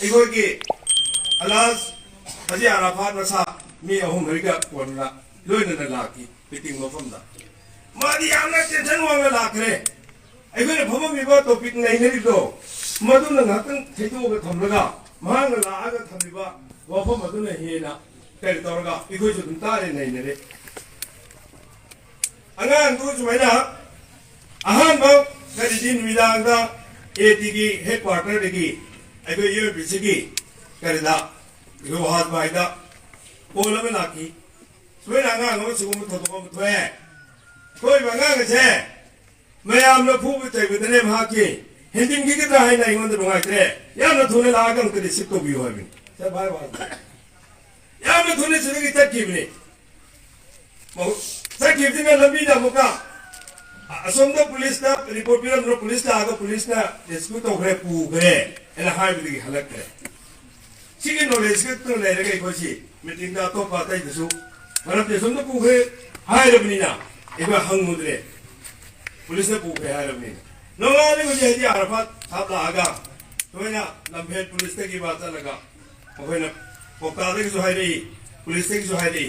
ꯑꯩꯈꯣꯏꯒꯤ ꯑꯂꯥꯁ ꯍꯖꯤ ꯑꯔꯥꯐꯥꯠ ꯃꯁꯥ ꯃꯤ ꯑꯍꯨꯝ ꯃꯔꯤꯒ ꯀꯣꯟꯅ ꯂꯣꯏꯅꯅ ꯂꯥꯛꯈꯤ ꯃꯤꯇꯤꯡ ꯃꯐꯝꯗ ꯃꯥꯗꯤ ꯌꯥꯝꯅ ꯇꯦꯟꯁꯟ ꯋꯥꯡꯅ ꯂꯥꯛꯈ꯭ꯔꯦ ꯑꯩꯈꯣꯏꯅ ꯐꯝꯃꯝꯃꯤꯕ ꯇꯣꯄꯤꯛ ꯅꯩꯅꯔꯤꯕꯗꯣ ꯃꯗꯨꯅ ꯉꯥꯛꯇꯪ ꯊꯩꯗꯣꯛꯑꯒ ꯊꯝꯂꯒ ꯃꯍꯥꯛꯅ ꯂꯥꯛꯑꯒ ꯊꯝꯂꯤꯕ ꯋꯥꯐꯝ ꯑꯗꯨꯅ ꯍꯦꯟꯅ ꯀꯔꯤ ꯇꯧꯔꯒ ꯑꯩꯈꯣꯏꯁꯨ ꯑꯗꯨꯝ ꯇꯥꯔꯦ ꯅꯩꯅꯔꯦ ꯑꯉꯥꯡꯗꯨ ꯁꯨꯃꯥꯏꯅ ꯑꯍꯥꯟꯕ ꯀꯔꯤꯗꯤ ꯅꯨꯃꯤꯗꯥꯡꯗ ATꯒꯤ ꯍꯦꯗ ꯀ꯭ꯋꯥꯔꯇꯔꯗꯒꯤ ꯑꯩꯈꯣꯏ UNPCꯒꯤ ꯀꯔꯤꯗ ꯑꯩꯈꯣꯏ ꯋꯥꯍꯥꯖꯕꯥꯏꯗ ꯀꯣꯜ ꯑꯃ ꯂꯥꯛꯈꯤ ꯁꯨꯃꯥꯏꯅ ꯑꯉꯥꯡ ꯑꯃ ꯁꯤꯒꯨꯝꯕ ꯊꯧꯗꯣꯛ ꯑꯃ ꯊꯣꯛꯑꯦ ꯊꯣꯛꯏꯕ ꯑꯉꯥꯡ ꯑꯁꯦ ꯃꯌꯥꯝꯅ ꯐꯨꯕ ꯆꯩꯕꯗꯅꯦ ꯃꯍꯥꯛꯀꯤ ꯍꯦꯟꯖꯤꯟꯈꯤꯒꯗ꯭ꯔꯥ ꯍꯥꯏꯅ ꯑꯩꯉꯣꯟꯗ ꯅꯨꯡꯉꯥꯏꯇ꯭ꯔꯦ ꯌꯥꯝꯅ ꯊꯨꯅ ꯂꯥꯛꯑꯒ ꯑꯝꯇ ꯔꯤꯁꯤꯞ ꯇꯧꯕꯤꯌꯨ ꯍꯥꯏꯕꯅꯤ ꯌꯥꯝꯅ ꯊꯨꯅ ꯁꯤꯗꯒꯤ ꯆꯠꯈꯤꯕꯅꯤ ꯆꯠꯈꯤꯕꯁꯤꯅ ꯂꯝꯕꯤꯗ ꯑꯃꯨꯛꯀ ꯑꯁꯣꯝꯗ ꯄꯨꯂꯤꯁꯅ ꯔꯤꯄꯣꯔꯠ ꯄꯤꯔꯝꯗ꯭ꯔꯣ ꯄꯨꯂꯤꯁ ꯂꯥꯛꯑꯒ ꯄꯨꯂꯤꯁꯅ ꯔꯦꯁꯀ꯭ꯌꯨ ꯇꯧꯈ꯭ꯔꯦ ꯄꯨꯈ꯭ꯔꯦ ꯍꯥꯏꯅ ꯍꯥꯏꯕꯗꯒꯤ ꯍꯜꯂꯛꯈ꯭ꯔꯦ सिगे नॉलेज के तो ले रहे कोई सी मीटिंग का तो पता ही दसू मतलब देशों तो पूछे हाय रबनी ना एक बार हंग मुद्रे पुलिस ने पूछे हाय रबनी नॉलेज मुझे है जी आरफात आप लागा तो है ना लंबे पुलिस की बात लगा वो है ना पोकाले की सुहाई रही पुलिस की सुहाई रही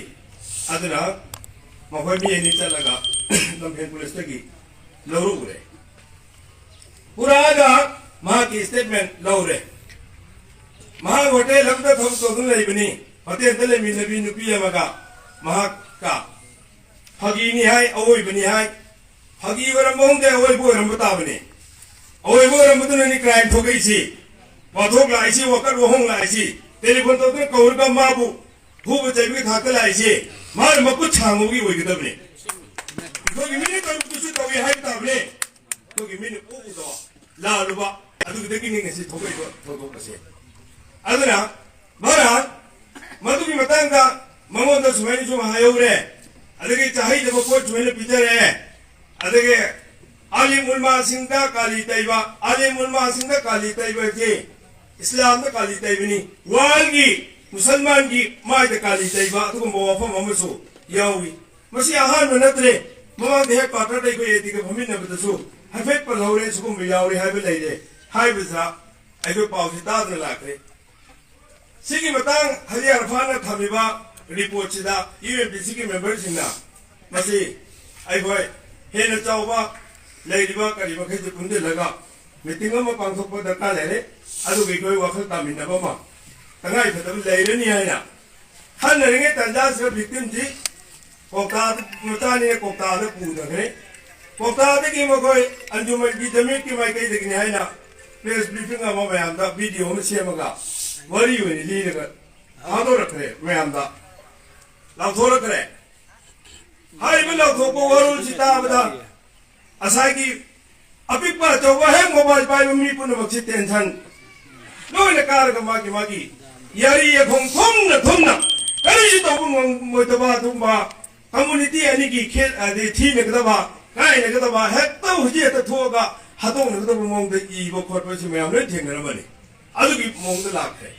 अदना मौके भी ये नीचे लगा लंबे पुलिस की लौरू रे पूरा आगा माँ की स्टेटमेंट लौरे महाग होटल लगता थम सोचने लगी बनी होटल तले में नबी नुपी मगा महाग का हगी नहीं है अवोई बनी है हगी वरम बोंगे अवोई बोरम बता बने अवोई बोरम बता नहीं क्राइम हो गई सी वाथोक लाई सी वकर वहों लाई सी टेलीफोन तो कौर का माबू भूप चाहिए खाते लाई सी मार मकुच छांगोगी वही किधर ने तो गिमिने तो कुछ तो ये है बता बने तो गिमिने ओ तो ला लुबा अदु किधर की नहीं ऐसी थोड़ी तो कैसे अदना मरा मधुकी मतंगा ममोद सुमेनी जो हायोरे अदगे चाही जब कोई सुमेनी पिजरे अदगे आली मुल्मा सिंगा काली तैबा आली मुल्मा सिंगा काली तैबा के इस्लाम में काली तैबनी वालगी मुसलमान की माय द काली तैबा तो मोफा ममसु यावी मसी आहार में नतरे ममा देह क्वार्टर दे को येती के भूमि न बतसु हफेट पर लौरे सुकुम यावरे हाय बे लेजे हाय बिजा ऐको पाउसिता न लाकरे सिगी मतंग हजी अरफान थमीबा रिपोर्ट सिदा UNPC की मेंबर सिंना मसी आइगोय हेन चावबा लेरिबा करिबा खेज पुंदे लगा मीटिंग में पांगथोप दरकार लेरे अदु बिगोय वखल तामिनबा मा तंगाई फतम लेरनी हायना हन नरिगे तंजा से विक्टिम जी कोका मतानी कोका द पुदगरे कोका द की मगोय अंजुमन की जमीन की माइकई दगनी हायना प्रेस ब्रीफिंग अमा बयानदा वीडियो में सेमगा वरी वनी लीरगा हादो रखरे मैंदा लाथो रखरे हाय में लाथो को वरुल चिता बदा असाई की अभी पर तो वह मोबाइल पाई मम्मी पुन बक्सी टेंशन लोग ने कार का मागी यारी ये थुम ना करी जी तो मोतबा तुमबा कम्युनिटी यानी की खेल आदि थी ने कदबा काय ने कदबा है तो हुजी तो थोगा हाथों ने कदबा मोंग दे ई बो खोट पे मैं हमने ठेंग न बने अदुगी मोंग दे लाख है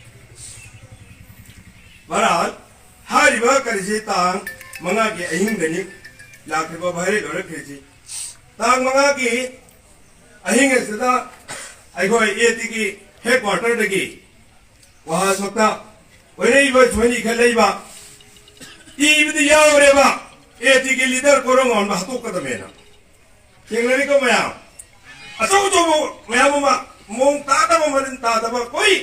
बराल हारिबा करिसे तांग मंगा के अहिंग दनि लाखबा भारे लोरे खेजी तांग मंगा की अहिंग सदा अइगोय एटी की हेड क्वार्टर दगी वहा सकता वरेबा छोनी खलेबा इबदि यावरेबा एटी की लीडर कोरंग ऑन बातो कदमेना केंगलरी को मया अचो तो मया मा मोंग तादबा मरिन तादबा कोई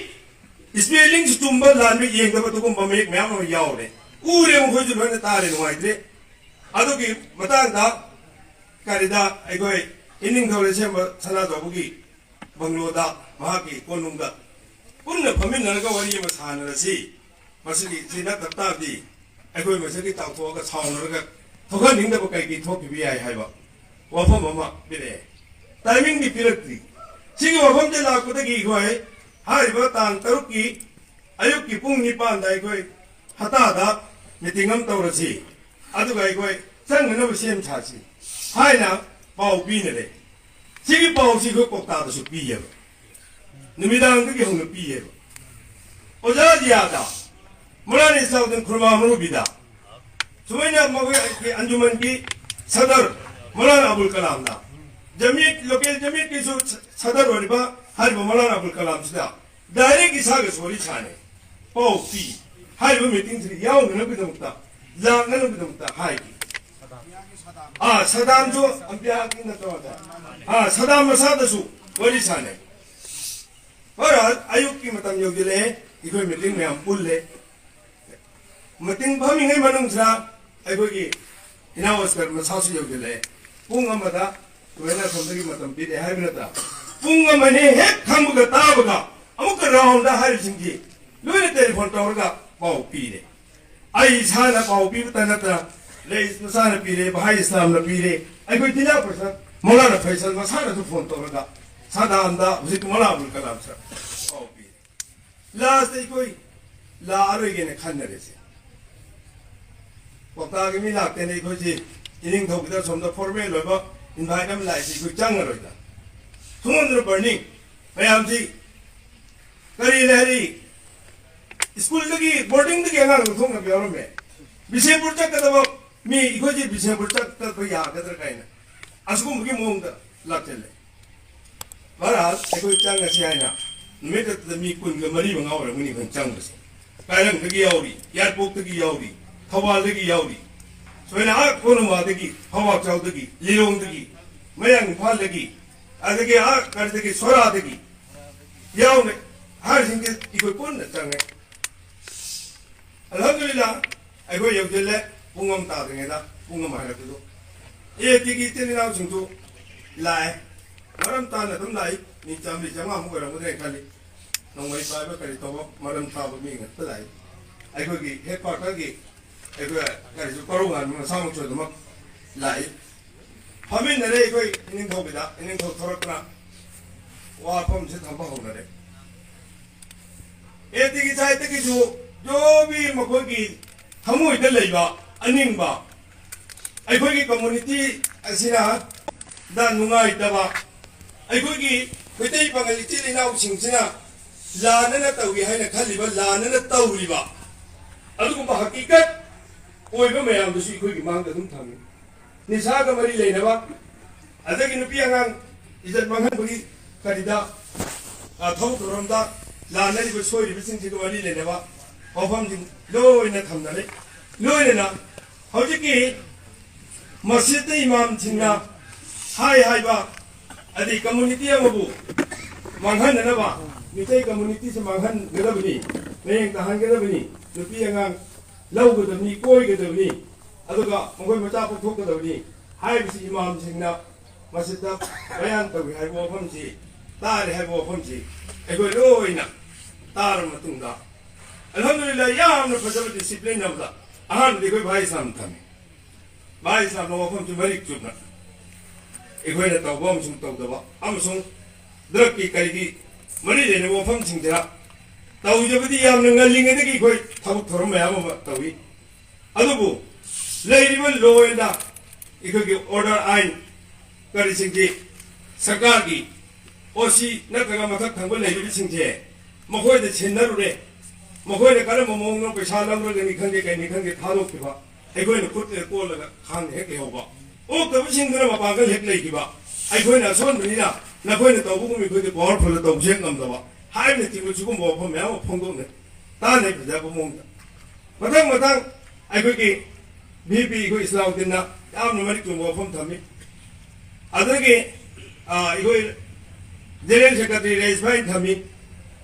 स्पेलिंग तुम्बा लान में ये तब तो को ममेक मैं हम याव रे पूरे मुझे जो मैंने तारे नुआई थे अदो की बता दा करिदा अगोय इनिंग थोड़े से सना जोबुगी बंगलोदा वहां की कोनुंगा पुन्न फमिन नरगा वरी में सान रसी मसली सिना तत्ता दी अगोय मसली ताथो का छाव नरगा थोगा निंग दब कई की थोक भी आई हाइबा वफम ममा बिरे टाइमिंग दी पिरक्ति सिगी वफम जे लाकुदगी गोय हारिबा तांग तरुकी अयुक की पुंग निपान दाई कोई हतादा मीटिंग हम तौरसी अदुगा कोई संगनब सेम छासी हाइना पाउ पीनरे सिगी पाउ सिगो कोक्ता दसु पीयब निमिदांग की होंग पीयब ओजा जियादा मुरानी साउदन खुरमा मरुबिदा सुमैना मगो की अंजुमन की सदर मौलाना अबुल कलाम दा जमीयत लोकल जमीयत की सदर वरिबा हर मौलाना अबुल कलाम सिदा डायरेक्ट इसागे सोरी छाने पाव पी हाई वो मीटिंग थी याओ नन भी दमता लांग नन भी दमता हाई की सदाम जो अंबिया की न तो आता सदाम मसाद सु वरी छाने और आयुक्त की मतम योग्य ले इकोई मीटिंग में हम पुल ले मीटिंग भामी नहीं मनूं सा आयुक्त की हिनावस कर मसाद योग्य ले पुंग अमदा वेना संबंधी मतम पीते हाई बिनता पुंग अमने है खामुका ताबका अमुक राउंड हाई सिंगी लोने टेलीफोन टावर पाव पीरे आई साना पाव पी तनता ले मसाना पीरे भाई इस्लाम न पीरे आयुक्त दिला पर मौलाना फैसल मसाना तो फोन टावर सादामदा हुजिक मला अब्दुल कलाम सर पाव पीरे लास्ट कोई ला आरोगे ने खानरे से पक्का के मिला के ने कोई जी इनिंग थोकदा सोमदा फॉर्मेल होबा इनवाइट हम लाइक कोई चंग रोइदा थुमन बर्निंग मैम जी करी लहरी स्कूल दगी बोर्डिंग दगी अंगांग थोंग बेरो में बिसेपुर चकदब मी इको जी बिसेपुर चकद तो यागदर काइना असको मुगी मोंग लाचले बहरहाल कोई चंग से आइना नुमेट मी कुन ग मरी मंगा और मुनि खन चंग से कायरंग दगी याउरी एयरपोर्ट दगी याउरी थवाल दगी याउरी सोना कोनमा दगी हवा चाउ दगी लिरोंग दगी मयंग फाल दगी अदगी कर दगी सोरा दगी याउने हर सिंगे इको पुन चंगे अल्हम्दुलिल्लाह अखोय यौजले पुंगम तादंगेदा पुंगम हारकदो ए तिगी तेनिनाव सिंगु लाए मरम तान अदुम लाई नि चामि जमा मुगरा मुदे खाली नोंगै पाइबा करि तबो मरम ताबो मी ngत लाई अखोय की हेडक्वार्टर की अखोय करि जु करोगान म सामु चोदम लाई हमिन नरे अखोय इनिंग थोबिदा इनिंग थो थोरकना वाफम से थंबा होनरे ए तिगी चाइ तिगी जो भी मखोय की थमुइदा लेबा अनिंगबा अखोय की कम्युनिटी असिना दा नुंगाइ दबा अखोय की मैतै बांगाली चिलिनाव सिंगसिना लानना तौगी हाइना खलिबा लानना तौरिबा अदुगुम्बा हकीकत ओइबा मयाम दुसु अखोय की मांग दम थामि निसा गा मरी लेनबा अदगी नुपि अंगांग इज्जत मांगन बगी करिदा थौ थोरमदा लानरिबा सोइरिबा सिंगसिगा मरी लेनबा हौफम जिं लोइना थमनाले लोइना हौजिकी मस्जिद इमाम सिंगना हाय हायबा अदि कम्युनिटी अमबु मांगहननबा मितै कम्युनिटी से मांगहनगदबनि नेंग तहनगदबनि नुपि अंगांग लौगदबनि कोइगदबनि अदुगा मखोय मचा पथोकदबनि हायबिसि इमाम सिंगना मस्जिददा बयान तौgi हायबो फमसि तारे हायबो फमसि एगोय लोइना तार मतुंगा अल्हम्दुलिल्लाह यामना फजब डिसिप्लिन नबदा अहान देखोय भाई साम थमे भाई साम नो फमसि मरिक चुबना एगोय न तौबम सुं तौदबा अमसुं द्रग की करिगी मरी लेने वफम सिंगजरा तौजबदी यामना ngalingedagi khoi thabuk thorom mayam ama tawi adubu leiriba loenda ikogi order ain kari singji sarkar gi osi nakaga mathak thangba leiribi singje makhoi de chenarure makhoi de karam momong no paisa lamro ni khangge kai ni khangge thalo kiba aigoi na put ko laga khang hek leoba o kabi singdra ma pagal hek leikiba aigoi na son bina na khoi na tawbu mi khoi de powerful taw jeng ngam dawa hai ne ti chu mo phom ya mo phong do ne ta ne bja bo mong matang matang aigoi ki bibi ko islam din na am no mari chu mo phom thami adagi aigoi general secretary raise by thami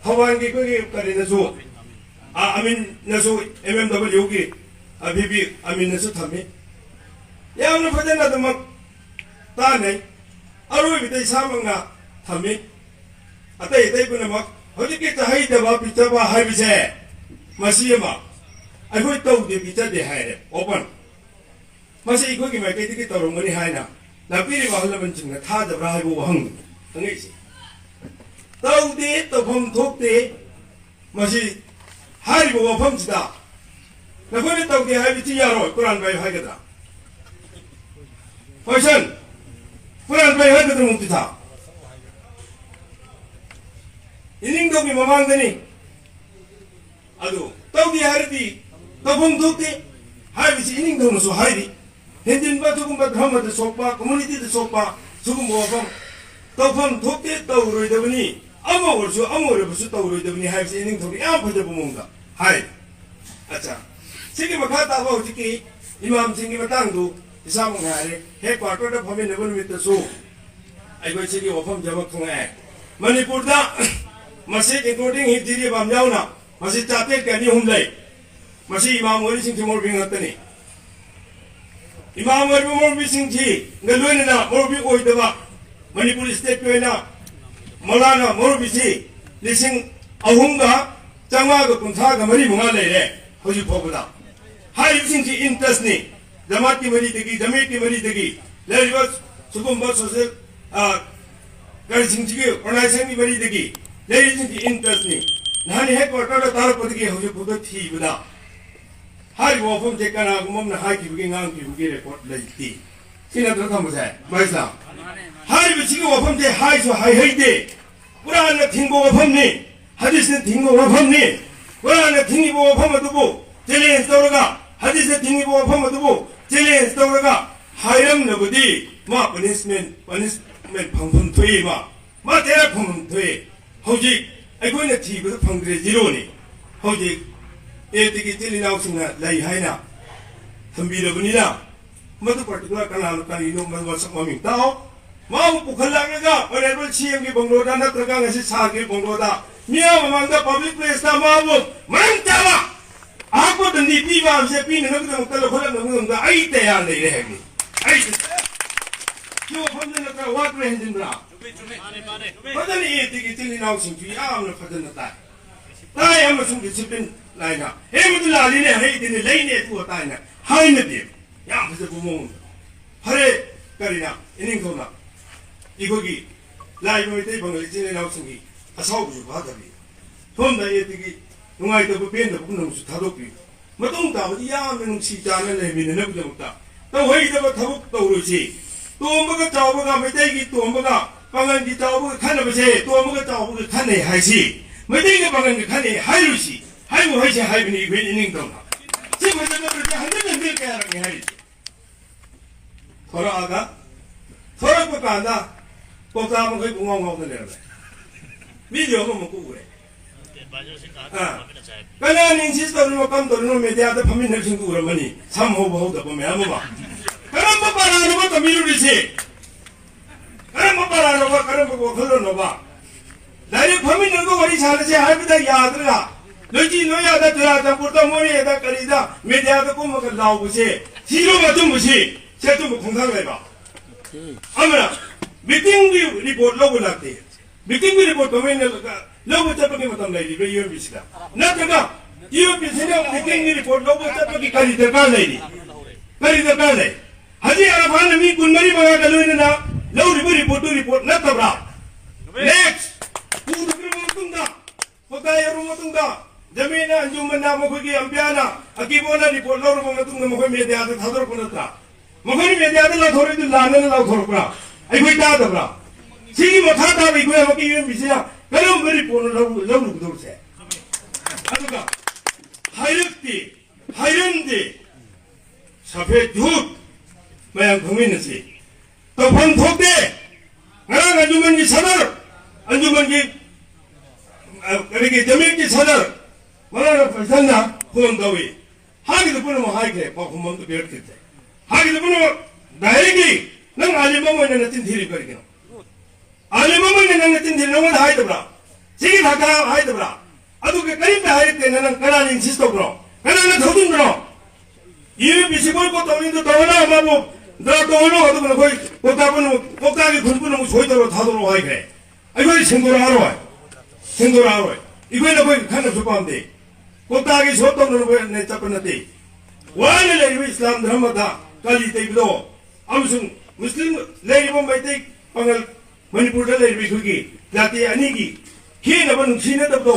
hawan ki ko ki kare na su amin na su mmw ki bibi amin na su thami ya no phaden na dam ta ne aroi bi dai samanga thami अतः इतने पुनः मक होती कि चाहे दबा पिचबा है विषय मसीह मा अगुई तो उधे पिचा दे है रे ओपन मसीह इको की मैं कहती कि तोरो मनी है ना नपीरी वाहला बंचिंग ना था जब रहा है वो हंग तंगे सी तो उधे तो हम थोपते मसीह हर वो वफम चिता नकोई तो उधे है विची यारो कुरान भाई है कितना फैशन कुरान भाई है कितना मुक्ति था इनिंग तो भी ममांग दनी अदो तो भी हरदी तो हम दोते हाय बिच इनिंग तो मसो हाय दी हिंदिन बा तुकुम बा धर्म द सोपा कम्युनिटी द सोपा सुकुम बोफम तो हम दोते तो रोय दबनी 아무 어르수 아무 어르수 떠오르더니 하이스 이닝 통이 야 퍼져 보문가 하이 아차 생기면 갔다 와 어저께 이맘 생기면 땅도 이사봉 하래 해과터다 보면 내버는 밑에서 아이고 저기 오펌 잡아 통해 머니푸르다 마시 인클루딩 히디리 밤야우나 마시 짜테 까니 홈레이 마시 이맘 어리싱 팀을 빙었더니 이맘 어리 몰비싱티 ngalwenna 몰비 오이더바 머니푸르 스테트에나 몰라나 몰비시 리싱 아홉가 장마가 군사가 머리 몽아 레레 호지 보보다 하이싱티 인터스니 자마티 머리 되기 자메티 머리 되기 레리버 수금 버서서 가르싱지기 오나이생이 머리 되기 레리싱티 인터스니 나니 해과터다 다르거든요 호지 보도 티보다 하이 워폼 제까나고 몸나 하이 기부게 강 기부게를 레이티 신나 들어가 보세요 말사 하이 지금 워폼 제 하이소 하이 헤이데 우라나 팅고 워폼니 하디스는 팅고 워폼니 우라나 팅이보 워폼어두부 젤리엔 스토르가 하디스 팅이보 워폼어두부 젤리엔 스토르가 하이람 너버디 마 퍼니스먼트 방품 토이 마 대라 방품 토이 호지 아이고는 티브도 방그레 지로니 호지 에티기 찔리나우스나 라이 하이나 덤비러분이나 뭐도 particular kanal kanino masuk mami tao mau pukhalanga whatever chiam ki bongloda na traga ngasi sa ki bongloda mia mamanga public place ta mabu mantawa ako dandi piwa se pin nang nang talo khola nang nang ai te ya nei re gi ai kyo phomne na ka wat re hin bra padani etigi 찔리나우스 ki am na phadana ta tai am sung discipline lai na he mudu la li ne he din lai ne tu ta na hai ne di 야 무슨 구멍 하래 까리나 이닝도나 이거기 라이브에 대방을 지내 나오신기 아사오부 바다비 돈다 예득이 농아이도 부변도 부능수 다독비 뭐동다 어디 야면 시자는 내미는 내부정다 또 회의도 타복 떠오르지 또 뭐가 자오가 메대기 또 뭐가 방안기 자오가 칸나버세 또 뭐가 자오가 칸네 하시 메대기 방안기 칸네 하이루시 하이고 하시 하이비니 이거 이닝도나 지금 저거 한대면 될게 하라고 하이지 돌아가 돌아볼까 안다 복사하면 거의 웅웅웅 내려가 미디어가 먹고 그래 그냥 인시스터를 먹으면 도리노 메디아도 파민을 신고 그러면이 삼호보호도 보면 아무 봐 그런 거 봐라는 것도 미루리지 그런 거 봐라는 거 그런 거 흘러놓아 나를 파민을 거 거리 잘하지 할비다 야들아 너지 너야다 들어가다 보다 머리에다 거리다 메디아도 꼬먹을 나오고시 뒤로가 좀 무시 제가 공상을 해봐. 아무나 미팅 리포트 로고 났대. 미팅 리포트 보면 로고 잡기 못한 날이 왜 이런 비시다. 나가 이런 비시냐 미팅 리포트 로고 잡기까지 들어가 날이. 까지 들어가 날. 하지 않아 봐는 미 군머리 봐가 갈로이나 로우 리포트 나타브라. 넥스트. 구두 그러면 뜬다. 보다 여러분 뜬다. जमीना अंजुमन नाम कोई अंबियाना अकीबोना report लोर बोंगा तुम मुखो में दे आते थादर पनता मुखो में दे आते ला थोड़े दिन लाने ला थोड़ पड़ा आई कोई ता दबरा सीगी मथा ता भी कोई मकी ये बिसिया करो मेरी पोन लो लो दूर से अतुका हाइरंदी सफेद झूठ मैं घूमी नसी तो फन ठोक दे नरा अंजुमन की सदर अंजुमन की करेगी जमीन की सदर 말하는 벌산나 후원가위 하기도 보면 하이게 뭐 후원도 배웠겠지 하기도 보면 나에게 난 알리마모에 나tin 딜이 거리기노 알리마모에 나tin 딜 너무 하이더라 지기 다가 하이더라 아도 그 거리때 하이때 나는 가라닌 시스토브로 나는 더든으로 이 비시볼 것도 우리도 더나 마고 너 더나 가도 그는 거의 못하고는 꼭다기 군부는 소이도로 다도록 하이게 아이고 생도를 하러 와 생도를 하러 와 이거는 거의 간을 줄 건데 कोतागी सोतो नरुबे ने चपनती वाले लेबे इस्लाम धर्म था काली तेबिदो अमसुंग मुस्लिम लेबो मैते पंगल मणिपुर दा लेबे खुगी जाति अनिगी ही नब नुसीने तबदो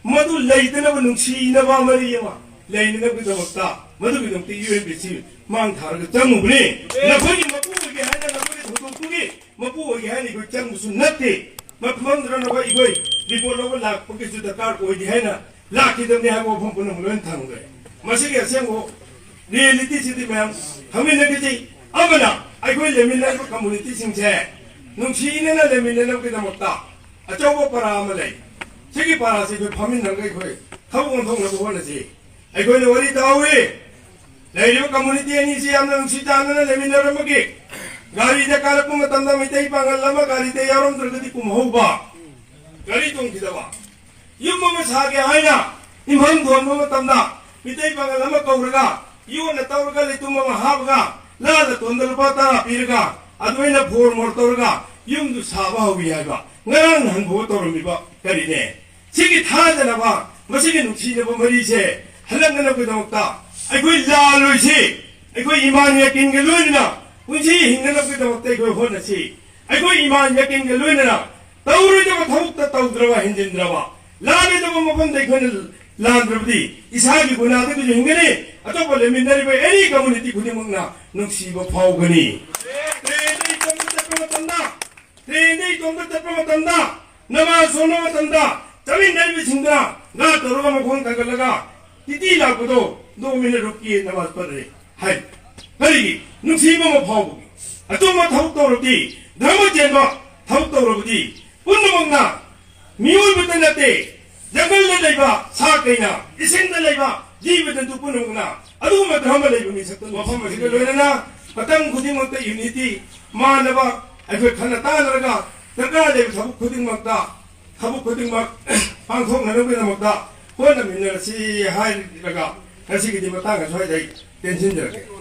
मधु लेते नब नुसीने बा मरियवा लेने नब दमता मधु बिदमती यूएनबीसी मांग थारग चंगुबनी नखोगी मपु ओगे हाना नखोगी थुतुगी मपु ओगे हानि को चंगुसु नते मखमंद्र नबा इगोई रिपोर्ट लोग लाख पके सुदा कार्ड ओगे हाना लाखिदमने हागो फंपुन मुलन थांगरे मसिगे सेंगो रियलिटी सिटी मैम हमें नगे지 अमना आइगोई लेमिनल कम्युनिटी सिंचे नुंसीनेना लेमिनल के दमता ꯑꯆꯧꯕ ꯄꯔꯥ ꯑꯃ ꯂꯩ ꯁꯤꯒꯤ ꯄꯔꯥꯁꯤ ꯑꯩꯈꯣꯏ ꯐꯝꯃꯤꯟꯅꯔꯒ ꯑꯩꯈꯣꯏ ꯊꯕꯛ ꯑꯣꯟꯊꯣꯛꯅꯕ ꯍꯣꯠꯅꯁꯤ ꯑꯩꯈꯣꯏꯅ ꯋꯥꯔꯤ ꯇꯧꯍꯧꯏ ꯂꯩꯔꯤꯕ ꯀꯝꯃꯨꯅꯤꯇꯤ ꯑꯅꯤꯁꯤ ꯌꯥꯝꯅ ꯅꯨꯡꯁꯤ ꯆꯥꯟꯅꯅ ꯂꯩꯃꯤꯟꯅꯔꯝꯕꯒꯤ ꯒꯥꯔꯤꯗ ꯀꯥꯔꯛꯄ ꯃꯇꯝꯗ ꯃꯩꯇꯩ ꯄꯥꯡꯒꯜ ꯑꯃ ꯒꯥꯔꯤꯗ ꯌꯥꯎꯔꯝꯗ꯭ꯔꯒꯗꯤ ꯀꯨꯝꯍꯧꯕ ꯒꯥꯔꯤ ꯇꯣꯡꯈꯤꯗꯕ ꯌꯨꯝ ꯑꯃ ꯁꯥꯒꯦ ꯍꯥꯏꯅ ꯏꯝꯐꯝ ꯊꯣꯟꯕ ꯃꯇꯝꯗ ꯃꯩꯇꯩ ꯄꯥꯡꯒꯜ ꯑꯃ ꯀꯧꯔꯒ ꯌꯣꯠꯅ ꯇꯧꯔꯒ ꯂꯩꯇꯨꯝ ꯑꯃ ꯍꯥꯞꯄꯒ ꯂꯥꯗ ꯇꯣꯟꯗ ꯂꯨꯄꯥ 10 ꯄꯤꯔꯒ ꯑꯗꯨꯃꯥꯏꯅ ꯐꯣꯔ ꯃꯣꯔ ꯇꯧꯔꯒ ꯌꯨꯝꯗꯨ ꯁꯥꯕ ꯍꯧꯏ ꯍꯥꯏꯕ ꯉꯔꯥꯡ ꯅꯍꯥꯟ ꯇꯧꯔꯝꯃꯤꯕ ꯀꯔꯤꯅꯦ ꯁꯤꯒꯤ ꯊꯥꯖꯅꯕ ꯃꯁꯤꯒꯤ ꯅꯨꯡꯁꯤꯅꯕ ꯃꯔꯤꯁꯦ ꯍꯜꯂꯛꯅꯕꯒꯤꯗꯃꯛꯇ ꯑꯩꯈꯣꯏ ꯂꯥꯜꯂꯣꯏꯁꯤ ꯑꯩꯈꯣꯏ ꯏꯃꯥꯟ ꯌꯥꯀꯤꯟꯒ ꯂꯣꯏꯅꯅ ꯄꯨꯟꯁꯤ ꯍꯤꯡꯅꯅꯕꯒꯤꯗꯃꯛꯇ ꯑꯩꯈꯣꯏ ꯍꯣꯠꯅꯁꯤ ꯑꯩꯈꯣꯏ ꯏꯃꯥꯟ ꯌꯥꯀꯤꯟꯒ ꯂꯣꯏꯅꯅ ꯇꯧꯔꯣꯏꯗꯕ ꯊꯕꯛꯇ ꯇꯧꯗ꯭ꯔꯕ ꯍꯦꯟꯖꯤꯟꯗ꯭ꯔꯕ ꯂꯥꯜꯂꯣꯏꯗꯕ ꯃꯐꯝꯗ ꯑꯩꯈꯣꯏꯅ ꯂꯥꯟꯗ꯭ꯔꯕꯗꯤ ꯏꯁꯥꯒꯤ ꯒꯨꯅꯥꯗꯒꯤꯁꯨ ꯍꯤꯡꯒꯅꯤ ꯑꯇꯣꯞꯄ ꯂꯩꯃꯤꯟꯅꯔꯤꯕ ꯑꯦꯅꯤ ꯀꯝꯃꯨꯅꯤꯇꯤ ꯈꯨꯗꯤꯡꯃꯛꯅ ꯅꯨꯡꯁꯤꯕ ꯐꯥꯎꯒꯅꯤ ट्रेन नमा सोना चमीनरीबा गा तौर मखों थगलगा तिथि लापदो 2 मिनट रुकी नमाज पढ़ रहे है करी नुसीबा फाउबगी अतुम थबक तौरबदी धर्म चेंबा थबक तौरबदी पुनमंगना मियोइबत नते जंगल लेबा सा कैना इसिंग लेबा जीवदन तु पुनमंगना अदुम धर्म लेबा मिसक मफम मसिग लोइना पतंग खुदिमत यूनिटी मानबा अखोय खना तानरगा दरकार लेबा थबक खुदिमत थबक खुदिमत पांथोकनबगꯤꯗꯃꯛꯇ ꯍꯣꯠꯅꯃꯤꯟꯅꯔꯁꯤ ꯍꯥꯏꯔꯒ ꯉꯁꯤꯒꯤꯗꯤ ꯃꯇꯥꯡ ꯑꯁ꯭ꯋꯥꯏꯗ ꯇꯦꯟꯁꯤꯟꯖꯔꯒꯦ